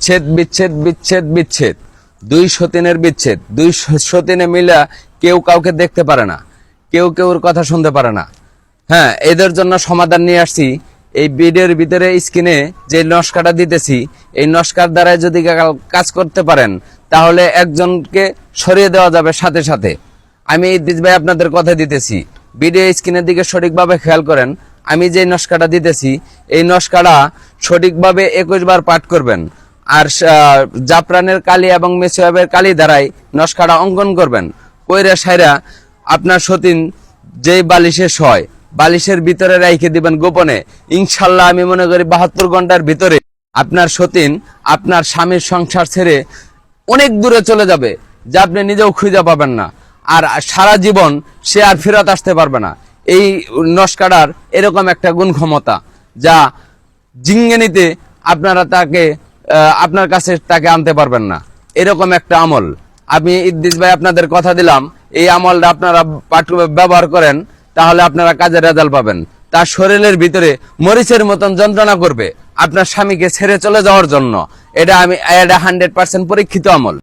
বিচ্ছেদ বিচ্ছেদ বিচ্ছেদ বিচ্ছেদ, দুই সতীনের বিচ্ছেদ। দুই সতীনে মিলা কেউ কাউকে দেখতে পারে না, কেউ কেউর কথা শুনতে পারে না। হ্যাঁ, এদের জন্য সমাধান নিয়ে আসছি। এই ভিডিওর ভিতরে স্ক্রিনে যে নস্কাটা দিতেছি, এই নস্কার দ্বারা যদি কাজ করতে পারেন তাহলে একজনকে সরিয়ে দেওয়া যাবে সাথে সাথে। আমি ইদ্রিস ভাই আপনাদের কথা দিতেছি, ভিডিও স্ক্রিনের দিকে সঠিকভাবে খেয়াল করেন। আমি যে নস্কাটা দিতেছি, এই নস্কাটা সঠিকভাবে 21 বার পাঠ করবেন। আর জাফরানের কালি এবং মেসোয়াবের কালি দ্বারাই নস্কাটা অঙ্কন করবেন। কইরা সাইরা আপনার সতীন যেই বালিশে শয়, বালিশের ভিতরে রাইখে দিবেন গোপনে। ইনশাল্লাহ আমি মনে করি 72 ঘন্টার ভিতরে আপনার সতীন আপনার স্বামীর সংসার ছেড়ে অনেক দূরে চলে যাবে, যা আপনি নিজেও খুঁজে পাবেন না। আর সারা জীবন সে আর ফেরত আসতে পারবে না। এই নস্কাটার এরকম একটা গুণ ক্ষমতা, যা জিঙ্গেনিতে আপনারা তাকে আপনার কাছে তাকে আনতে পারবেন না। এরকম একটা আমল। আমি ইদ্রিস ভাই আপনাদের কথা দিলাম, এই আমলটা আপনারা ব্যবহার করেন, তাহলে আপনারা কাজের রেজাল্ট পাবেন। তার শরীরের ভিতরে মরিচের মতন যন্ত্রণা করবে আপনার স্বামীকে ছেড়ে চলে যাওয়ার জন্য। এটা 100% পরীক্ষিত আমল।